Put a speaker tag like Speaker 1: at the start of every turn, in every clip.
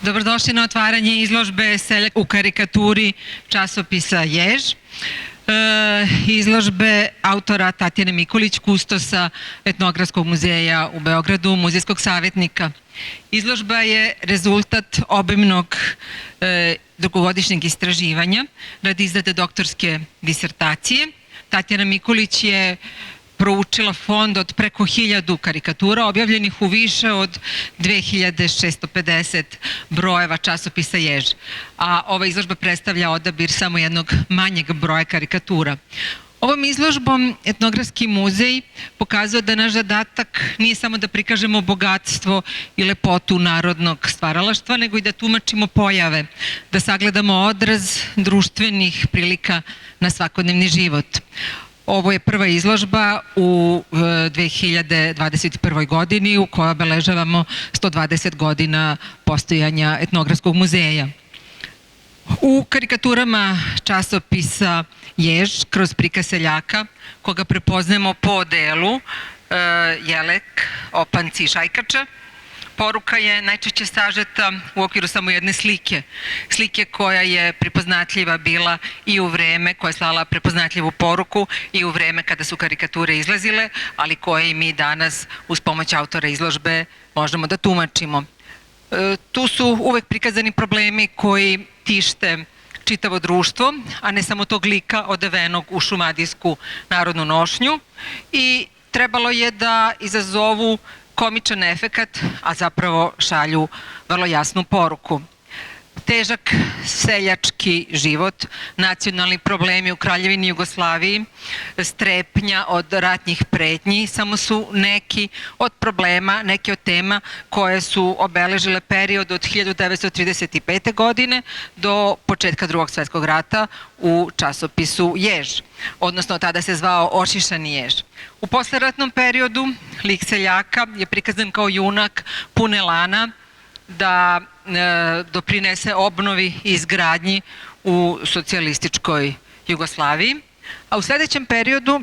Speaker 1: Dobrodošli na otvaranje izložbe Seljak u karikaturi časopisa Jež. Izložbe autora Tatjane Mikulić, kustosa Etnografskog muzeja u Beogradu, muzejskog savjetnika. Izložba je rezultat obimnog dugogodišnjeg istraživanja radi izrade doktorske disertacije. Tatjana Mikulić je proučila fond od preko 1000 karikatura objavljenih u više od 2650 brojeva časopisa Jež. A ova izložba predstavlja odabir samo jednog manjeg broja karikatura. Ovom izložbom Etnografski muzej pokazuje da naš zadatak nije samo da prikažemo bogatstvo i lepotu narodnog stvaralaštva, nego i da tumačimo pojave, da sagledamo odraz društvenih prilika na svakodnevni život. Ovo je prva izložba u 2021. godini u kojoj obeležavamo 120 godina postojanja Etnografskog muzeja. U karikaturama časopisa Jež, kroz prikaz seljaka, koga prepoznajemo po delu jelek, opanci i šajkača, poruka je najčešće sažeta u okviru samo jedne slike. Slike koja je prepoznatljiva bila i u vreme, koja je slala prepoznatljivu poruku i u vreme kada su karikature izlazile, ali koje i mi danas uz pomoć autora izložbe možemo da tumačimo. Tu su uvek prikazani problemi koji tište čitavo društvo, a ne samo tog lika odevenog u šumadijsku narodnu nošnju, i trebalo je da izazovu komičan efekat, a zapravo šalju vrlo jasnu poruku. Težak seljački život, nacionalni problemi u Kraljevini Jugoslaviji, strepnja od ratnih pretnji samo su neki od problema, neke od tema koje su obeležile period od 1935. godine do početka Drugog svjetskog rata u časopisu Jež, odnosno tada se zvao Ošišani Jež. U posleratnom periodu lik seljaka je prikazan kao junak pun elana da doprinese obnovi i izgradnji u socijalističkoj Jugoslaviji, a u sljedećem periodu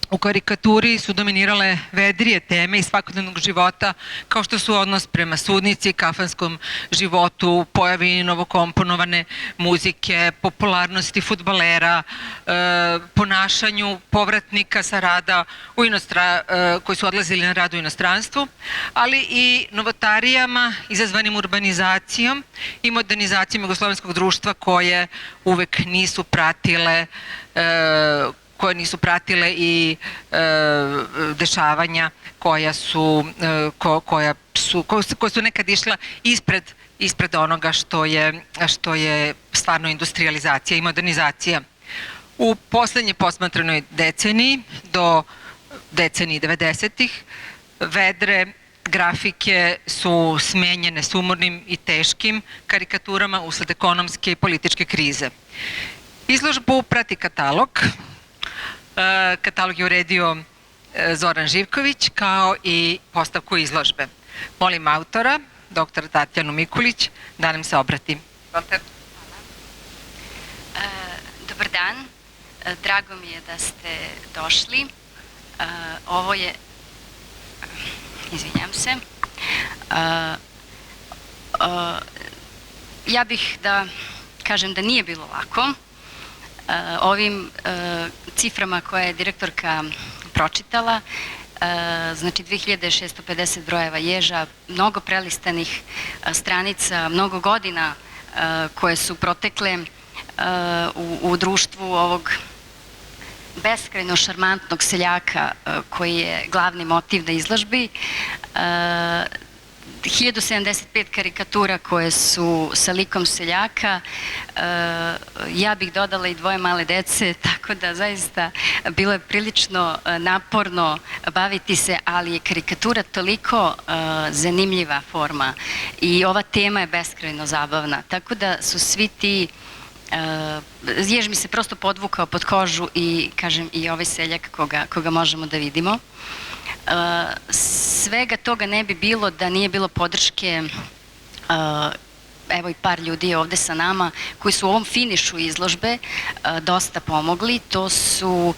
Speaker 1: u karikaturi su dominirale vedrije teme iz svakodnevnog života, kao što su odnos prema sudnici, kafanskom životu, pojavi novokomponovane muzike, popularnosti fudbalera, ponašanju povratnika sa rada koji su odlazili na rad u inostranstvu, ali i novotarijama izazvanim urbanizacijom i modernizacijom jugoslovenskog društva koje uvek nisu pratile i dešavanja koja su nekad išla ispred onoga što je stvarno industrializacija i modernizacija. U poslednjoj posmatranoj deceniji, do deceniji 90-ih, vedre grafike su smenjene sumornim i teškim karikaturama usled ekonomske i političke krize. Izložbu prati katalog. Katalog je uredio Zoran Živković, kao i postavku izložbe. Molim autora, dr. Tatjanu Mikulić, da nam se obrati.
Speaker 2: Dobar dan, drago mi je da ste došli. Ovo je, izvinjam se, ja bih da kažem da nije bilo lako. Ovim ciframa koje je direktorka pročitala, znači 2650 brojeva Ježa, mnogo prelistanih stranica, mnogo godina koje su protekle u društvu ovog beskrajno šarmantnog seljaka koji je glavni motiv na izložbi, 1075 karikatura koje su sa likom seljaka, ja bih dodala i 2 male dece, tako da zaista bilo je prilično naporno baviti se, ali je karikatura toliko zanimljiva forma i ova tema je beskrajno zabavna, tako da su svi ti, Jež mi se prosto podvukao pod kožu i kažem i ovaj seljak koga možemo da vidimo. Svega toga ne bi bilo da nije bilo podrške, evo i par ljudi ovde sa nama koji su u ovom finišu izložbe dosta pomogli. To su,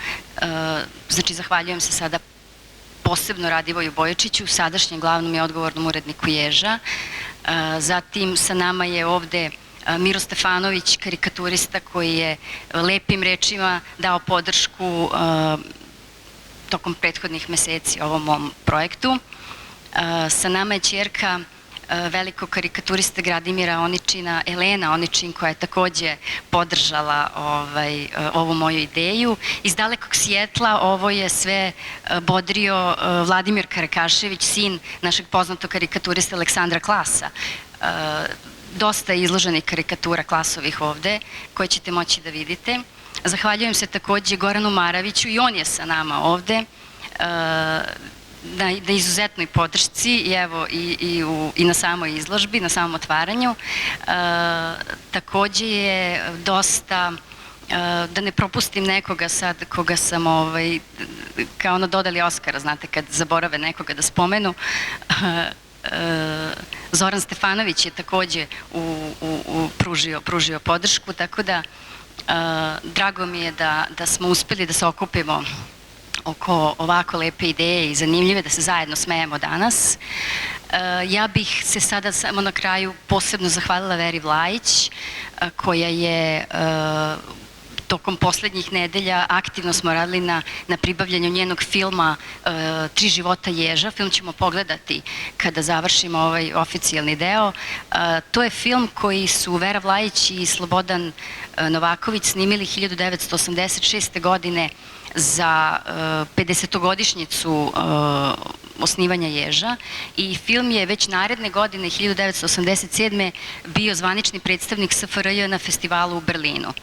Speaker 2: znači zahvaljujem se sada posebno Radivoju Bojačiću, sadašnjem glavnom i odgovornom uredniku Ježa, Zatim sa nama je ovde Miro Stefanović, karikaturista koji je lepim rečima dao podršku tokom prethodnih meseci ovom mom projektu. Sa nama je ćerka velikog karikaturista Gradimira Oničina, Elena Oničin, koja je takođe podržala ovu moju ideju. Iz dalekog Sjetla ovo je sve bodrio Vladimir Karakašević, sin našeg poznatog karikaturista Aleksandra Klasa. Dosta je izloženih karikatura Klasovih ovde, koje ćete moći da vidite. Zahvaljujem se takođe Goranu Maraviću, i on je sa nama ovde, na izuzetnoj podršci i na samoj izložbi, na samom otvaranju. Takođe je dosta, da ne propustim nekoga sad koga sam, kao ono dodali Oskara, znate, kad zaborave nekoga da spomenu, Zoran Stefanović je takođe pružio podršku, tako da drago mi je da smo uspeli da se okupimo oko ovako lepe ideje i zanimljive, da se zajedno smejemo danas. Ja bih se sada samo na kraju posebno zahvalila Veri Vlajić, koja je tokom poslednjih nedelja aktivno smo radili na pribavljanju njenog filma Tri života ježa. Film ćemo pogledati kada završimo ovaj oficijalni deo. To je film koji su Vera Vlajić i Slobodan Novaković snimili 1986. godine za 50-godišnjicu osnivanja ježa, i film je već naredne godine, 1987. bio zvanični predstavnik SFRJ na festivalu u Berlinu.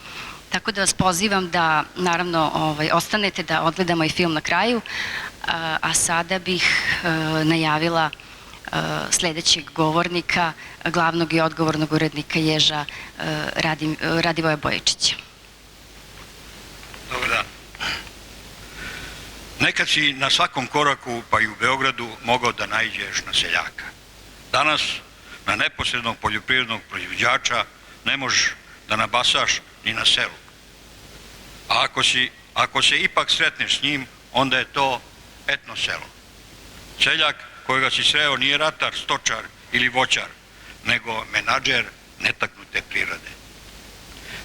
Speaker 2: Tako da vas pozivam da, naravno, ostanete da odgledamo i film na kraju, a sada bih najavila sledećeg govornika, glavnog i odgovornog urednika ježa, Radivoja Bojičića.
Speaker 3: Dobar dan. Nekad si na svakom koraku, pa i u Beogradu, mogao da naiđeš na seljaka. Danas na neposrednog poljoprivrednog proizvođača ne možeš da nabasaš ni na selu. A ako se ipak sretneš s njim, onda je to etno selo. Seljak kojega si sreo nije ratar, stočar ili voćar, nego menadžer netaknute prirode.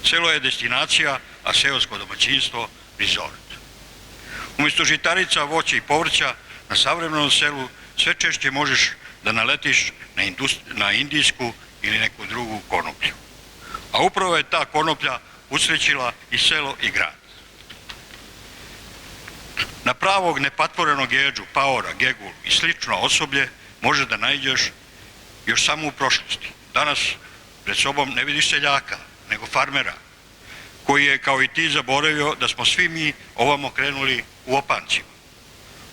Speaker 3: Selo je destinacija, a seosko domaćinstvo resort. Umjesto žitarica, voća i povrća, na savremenom selu sve češće možeš da naletiš na indijsku ili neku drugu konoplju. A upravo je ta konoplja usrećila i selo i grad. Na pravog nepatvorenog jeđu, paora, gegul i slično osoblje može da naiđeš još samo u prošlosti. Danas pred sobom ne vidiš seljaka, nego farmera, koji je kao i ti zaboravio da smo svi mi ovamo krenuli u opancima.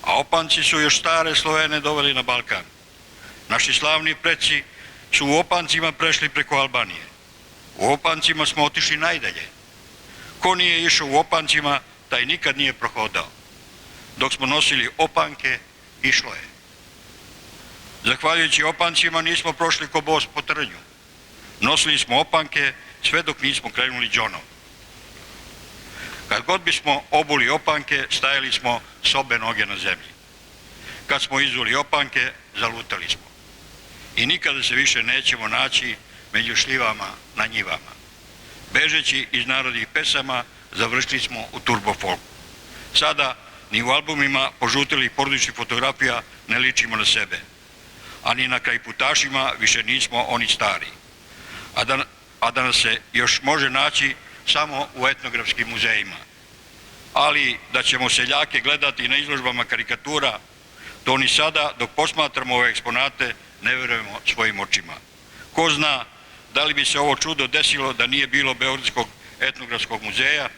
Speaker 3: A opanci su još stare Slovene doveli na Balkan. Naši slavni preci su u opancima prešli preko Albanije. U opancima smo otišli najdalje. Ko nije išao u opancima, taj nikad nije prohodao. Dok smo nosili opanke, išlo je. Zahvaljujući opancima nismo prošli ko bos po trnju. Nosili smo opanke sve dok nismo krenuli džonom. Kad god bismo obuli opanke, stajali smo s obe noge na zemlji. Kad smo izuli opanke, zalutali smo. I nikada se više nećemo naći među šljivama na njivama. Bežeći iz narodnih pesama, završili smo u turbo folku. Sada ni u albumima požutelih porodičnih fotografija ne ličimo na sebe. A ni na krajputašima više nismo oni stari. A da nas se još može naći samo u etnografskim muzejima. Ali da ćemo seljake gledati na izložbama karikatura, to ni sada, dok posmatramo ove eksponate, ne verujemo svojim očima. Ko zna da li bi se ovo čudo desilo da nije bilo Beogradskog etnografskog muzeja,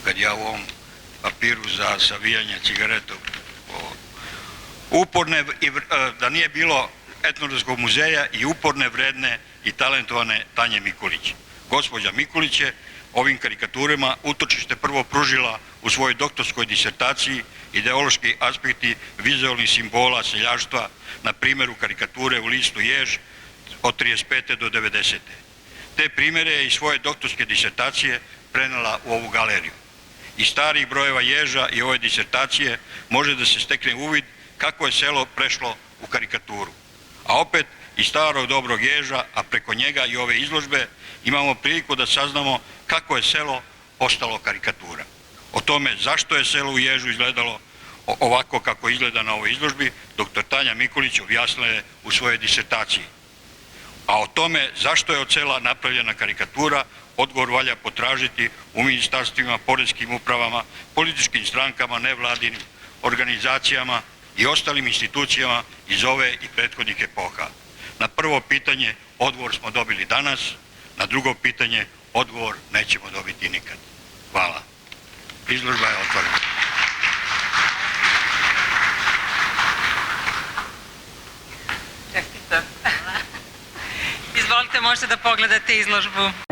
Speaker 3: kad ja u ovom papiru za savijanje cigaretom, da nije bilo etnografskog muzeja i uporne, vredne i talentovane Tanje Mikulić. Gospođa Mikulić je ovim karikaturama utočište prvo pružila u svojoj doktorskoj disertaciji ideološki aspekti vizualnih simbola seljaštva na primjeru karikature u listu Jež od 35. do 90. Te primjere je iz svoje doktorske disertacije prenela u ovu galeriju. Iz starih brojeva ježa i ove disertacije može da se stekne uvid kako je selo prešlo u karikaturu. A opet iz starog dobrog ježa, a preko njega i ove izložbe, imamo priliku da saznamo kako je selo postalo karikatura. O tome zašto je selo u ježu izgledalo ovako kako izgleda na ovoj izložbi, dr. Tanja Mikulić objasnila je u svojoj disertaciji. A o tome zašto je od sela napravljena karikatura, odgovor valja potražiti u ministarstvima, poreskim upravama, političkim strankama, nevladinim organizacijama i ostalim institucijama iz ove i prethodnih epoha. Na prvo pitanje odgovor smo dobili danas, na drugo pitanje odgovor nećemo dobiti nikad. Hvala. Izložba je otvorena.
Speaker 1: Čestitam. Izvolite, možete da pogledate izložbu.